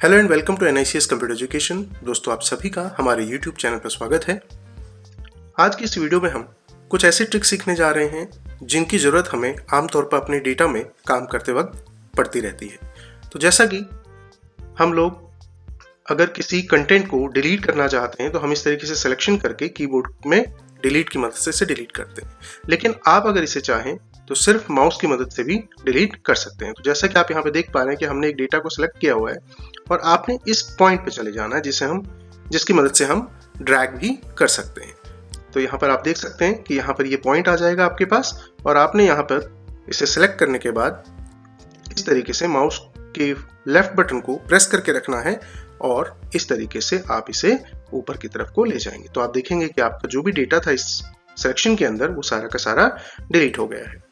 Hello and welcome to NICS computer education. दोस्तों, आप सभी का हमारे YouTube चैनल पर स्वागत है। आज की इस वीडियो में हम कुछ ऐसे ट्रिक सीखने जा रहे हैं जिनकी ज़रूरत हमें आमतौर पर अपने डेटा में काम करते वक्त पड़ती रहती है। तो जैसा कि हम लोग अगर किसी कंटेंट को डिलीट करना चाहते हैं तो हम इस तरीके से सिलेक्शन करके कीबोर्ड में डिलीट की मदद से इसे डिलीट करते हैं, लेकिन आप अगर इसे चाहें तो सिर्फ माउस की मदद से भी डिलीट कर सकते हैं। तो जैसा कि आप यहाँ पे देख पा रहे हैं कि हमने एक डेटा को सिलेक्ट किया हुआ है और आपने इस पॉइंट पे चले जाना है जिसकी मदद से हम ड्रैग भी कर सकते हैं। तो यहाँ पर आप देख सकते हैं कि यहाँ पर ये पॉइंट आ जाएगा आपके पास और आपने यहाँ पर इसे सिलेक्ट करने के बाद इस तरीके से माउस के लेफ्ट बटन को प्रेस करके रखना है और इस तरीके से आप इसे ऊपर की तरफ को ले जाएंगे। तो आप देखेंगे कि आपका जो भी डेटा था इस सेक्शन के अंदर वो सारा का सारा डिलीट हो गया है।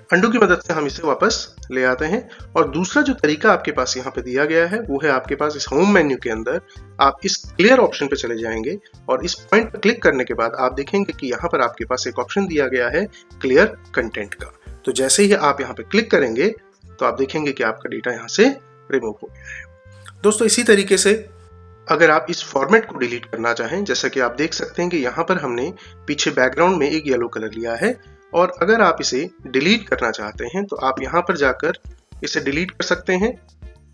अंडू की मदद से हम इसे वापस ले आते हैं और दूसरा जो तरीका आपके पास यहाँ पे दिया गया है वो है आपके पास इस होम मेन्यू के अंदर आप इस क्लियर ऑप्शन पे चले जाएंगे और इस पॉइंट पर क्लिक करने के बाद आप देखेंगे कि यहाँ पर आपके पास एक ऑप्शन दिया गया है क्लियर कंटेंट का। तो जैसे ही आप यहाँ पे क्लिक करेंगे तो आप देखेंगे कि आपका डेटा यहाँ से रिमूव हो गया है। दोस्तों, इसी तरीके से अगर आप इस फॉर्मेट को डिलीट करना चाहें, जैसा कि आप देख सकते हैं कि यहाँ पर हमने पीछे बैकग्राउंड में एक येलो कलर लिया है और अगर आप इसे डिलीट करना चाहते हैं तो आप यहाँ पर जाकर इसे डिलीट कर सकते हैं।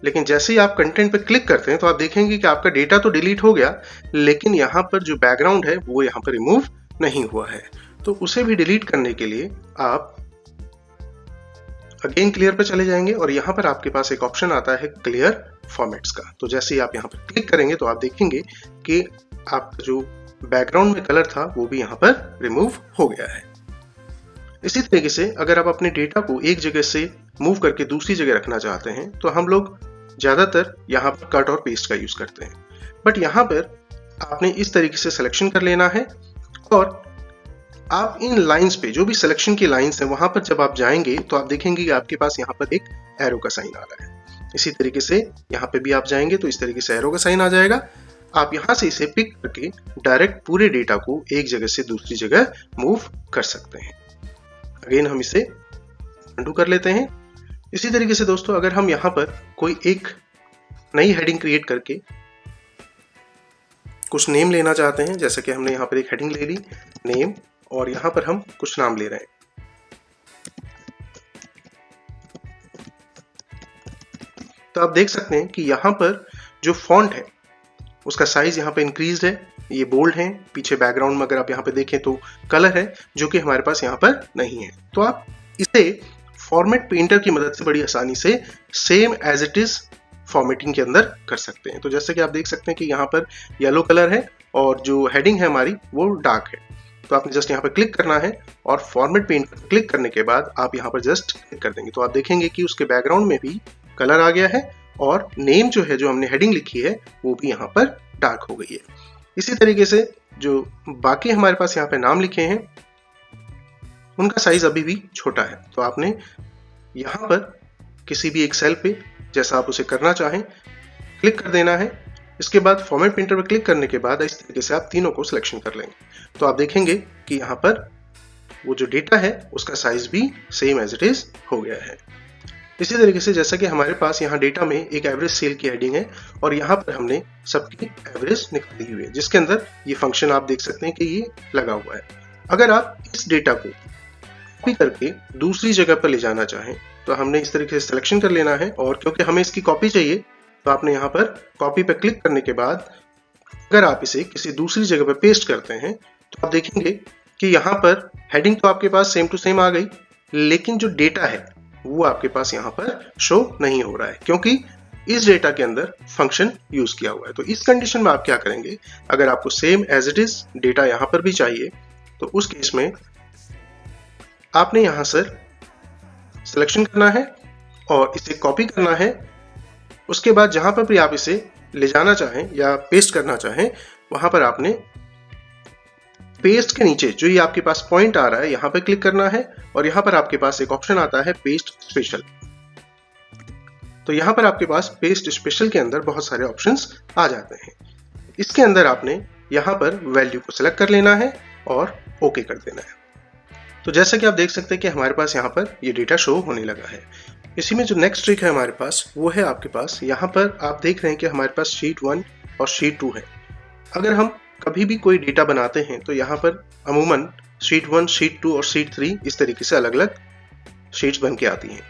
लेकिन जैसे ही आप कंटेंट पर क्लिक करते हैं तो आप देखेंगे कि आपका डेटा तो डिलीट हो गया, लेकिन यहाँ पर जो बैकग्राउंड है वो यहाँ पर रिमूव नहीं हुआ है। तो उसे भी डिलीट करने के लिए आप अगेन क्लियर पर चले जाएंगे और यहाँ पर आपके पास एक ऑप्शन आता है क्लियर फॉर्मेट्स का। तो जैसे ही आप यहाँ पर क्लिक करेंगे तो आप देखेंगे कि आपका जो बैकग्राउंड में कलर था वो भी यहाँ पर रिमूव हो गया है। इसी तरीके से अगर आप अपने डेटा को एक जगह से मूव करके दूसरी जगह रखना चाहते हैं तो हम लोग ज्यादातर यहाँ पर कट और पेस्ट का यूज करते हैं, बट यहाँ पर आपने इस तरीके से सिलेक्शन कर लेना है और आप इन लाइंस पे जो भी सिलेक्शन की लाइंस है वहां पर जब आप जाएंगे तो आप देखेंगे कि आपके पास यहाँ पर एक एरो का साइन आ रहा है। इसी तरीके से यहाँ पे भी आप जाएंगे तो इस तरीके से एरो का साइन आ जाएगा। आप यहाँ से इसे पिक करके डायरेक्ट पूरे डेटा को एक जगह से दूसरी जगह मूव कर सकते हैं। अगेन हम इसे अंडू कर लेते हैं। इसी तरीके से दोस्तों, अगर हम यहाँ पर कोई एक नई हेडिंग क्रिएट करके कुछ नेम लेना चाहते हैं, जैसे कि हमने यहाँ पर एक हेडिंग ले ली नेम और यहाँ पर हम कुछ नाम ले रहे हैं, तो आप देख सकते हैं कि यहाँ पर जो फॉन्ट है उसका साइज यहाँ पे इंक्रीज है, ये बोल्ड है। पीछे बैकग्राउंड में अगर आप यहाँ पे देखें तो कलर है जो कि हमारे पास यहाँ पर नहीं है। तो आप इसे फॉर्मेट पेंटर की मदद से बड़ी आसानी से same as it is formatting के अंदर कर सकते हैं। तो जैसे कि आप देख सकते हैं कि यहाँ पर येलो कलर है और जो हेडिंग है हमारी वो डार्क है। तो आपने जस्ट यहाँ पर क्लिक करना है और फॉर्मेट पेंट पर क्लिक करने के बाद आप यहाँ पर जस्ट क्लिक कर देंगे तो आप देखेंगे कि उसके बैकग्राउंड में भी कलर आ गया है और नेम जो है, जो हमने हेडिंग लिखी है वो भी यहाँ पर डार्क हो गई है। इसी तरीके से जो बाकी हमारे पास यहाँ पे नाम लिखे हैं उनका साइज अभी भी छोटा है। तो आपने यहाँ पर किसी भी एक सेल पे जैसा आप उसे करना चाहें क्लिक कर देना है। इसके बाद फॉर्मेट पेंटर पर क्लिक करने के बाद इस तरीके से आप तीनों को सिलेक्शन कर लेंगे तो आप देखेंगे कि यहाँ पर वो जो डेटा है उसका साइज भी सेम एज इट इज हो गया है। इसी तरीके से जैसा कि हमारे पास यहाँ डेटा में एक एवरेज सेल की हेडिंग है और यहाँ पर हमने सबकी एवरेज निकाली हुई है, जिसके अंदर ये फंक्शन आप देख सकते हैं कि ये लगा हुआ है। अगर आप इस डेटा को कॉपी करके दूसरी जगह पर ले जाना चाहें तो हमने इस तरीके से सिलेक्शन कर लेना है और क्योंकि हमें इसकी कॉपी चाहिए तो आपने यहाँ पर कॉपी पर क्लिक करने के बाद अगर आप इसे किसी दूसरी जगह पर पेस्ट करते हैं तो आप देखेंगे कि यहाँ पर हेडिंग तो आपके पास सेम टू सेम आ गई, लेकिन जो डेटा है वो आपके पास यहाँ पर शो नहीं हो रहा है क्योंकि इस डेटा के अंदर फंक्शन यूज किया हुआ है। तो इस कंडीशन में आप क्या करेंगे, अगर आपको same as it is data यहाँ पर भी चाहिए तो उस केस में आपने यहाँ से सिलेक्शन करना है और इसे कॉपी करना है। उसके बाद जहां पर भी आप इसे ले जाना चाहें या पेस्ट करना चाहें वहां पर आपने पेस्ट के नीचे जो ये आपके पास पॉइंट आ रहा है यहाँ पर क्लिक करना है और यहाँ पर आपके पास एक ऑप्शन आता है पेस्ट स्पेशल। तो यहाँ पर आपके पास पेस्ट स्पेशल के अंदर बहुत सारे ऑप्शंस आ जाते हैं। इसके अंदर आपने यहाँ पर वैल्यू को सिलेक्ट कर लेना है और ओके कर देना है। तो जैसा कि आप देख सकते हैं कि हमारे पास यहाँ पर ये डेटा शो होने लगा है। इसी में जो नेक्स्ट ट्रिक है हमारे पास वो है आपके पास यहाँ पर आप देख रहे हैं कि हमारे पास शीट 1 और शीट 2 है। अगर हम कभी भी कोई डेटा बनाते हैं तो यहाँ पर अमूमन शीट 1, शीट 2 और शीट 3 इस तरीके से अलग अलग शीट्स बन के आती हैं।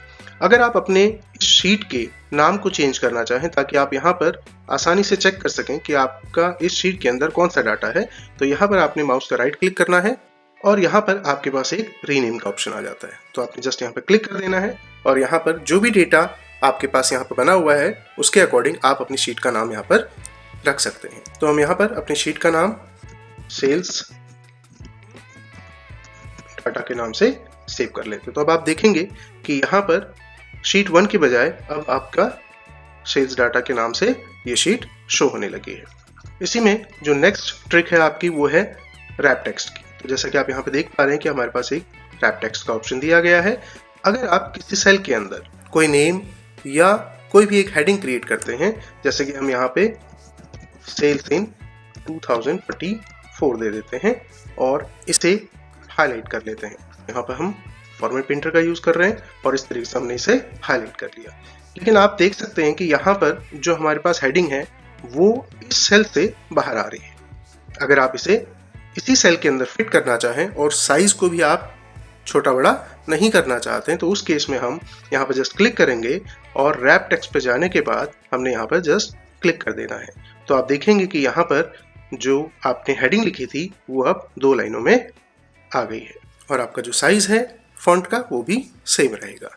अगर आप अपने इस शीट के नाम को चेंज करना चाहें ताकि आप यहाँ पर आसानी से चेक कर सकें कि आपका इस शीट के अंदर कौन सा डाटा है, तो यहाँ पर आपने माउस का राइट क्लिक करना है और यहाँ पर आपके पास एक रीनेम का ऑप्शन आ जाता है। तो आपने जस्ट यहाँ पर क्लिक कर देना है और यहाँ पर जो भी डेटा आपके पास यहाँ पर बना हुआ है उसके अकॉर्डिंग आप अपनी शीट का नाम यहाँ पर रख सकते हैं। तो हम यहाँ पर अपनी शीट का नाम सेल्स डाटा के नाम से सेव कर लेते हैं। तो अब आप देखेंगे कि यहाँ पर शीट 1 के बजाय अब आपका सेल्स डाटा के नाम से ये शीट शो होने लगी है। इसी में जो नेक्स्ट ट्रिक है आपकी वो है रैप टेक्स्ट की। तो जैसा कि आप यहाँ पे देख पा रहे हैं कि हमारे पास एक रैप टेक्स्ट का ऑप्शन दिया गया है। अगर आप किसी सेल के अंदर कोई नेम या कोई भी एक हेडिंग क्रिएट करते हैं, जैसे कि हम यहाँ पे सेल्स इन 2024 दे देते हैं और इसे हाईलाइट कर लेते हैं। यहाँ पर हम फॉर्मेट प्रिंटर का यूज कर रहे हैं और इस तरीके से हमने इसे हाईलाइट कर लिया। लेकिन आप देख सकते हैं कि यहाँ पर जो हमारे पास हेडिंग है वो इस सेल से बाहर आ रही है। अगर आप इसे इसी सेल के अंदर फिट करना चाहें और साइज को भी आप छोटा बड़ा नहीं करना चाहते हैं तो उस केस में हम यहाँ पर जस्ट क्लिक करेंगे और रैप टेक्स्ट पे जाने के बाद हमने यहाँ पर जस्ट क्लिक कर देना है। तो आप देखेंगे कि यहाँ पर जो आपने हेडिंग लिखी थी वो अब 2 लाइनों में आ गई है और आपका जो साइज है फॉन्ट का वो भी सेम रहेगा।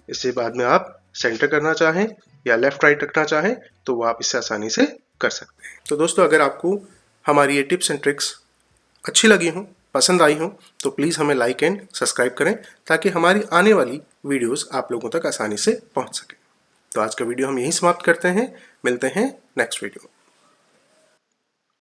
इससे बाद में आप सेंटर करना चाहें या लेफ्ट राइट रखना चाहें तो वो आप इससे आसानी से कर सकते हैं। तो दोस्तों, अगर आपको हमारी ये टिप्स एंड ट्रिक्स अच्छी लगी हों, पसंद आई हों, तो प्लीज़ हमें लाइक एंड सब्सक्राइब करें ताकि हमारी आने वाली वीडियोस आप लोगों तक आसानी से पहुंच सके। तो आज का वीडियो हम यहीं समाप्त करते हैं। मिलते हैं नेक्स्ट वीडियो।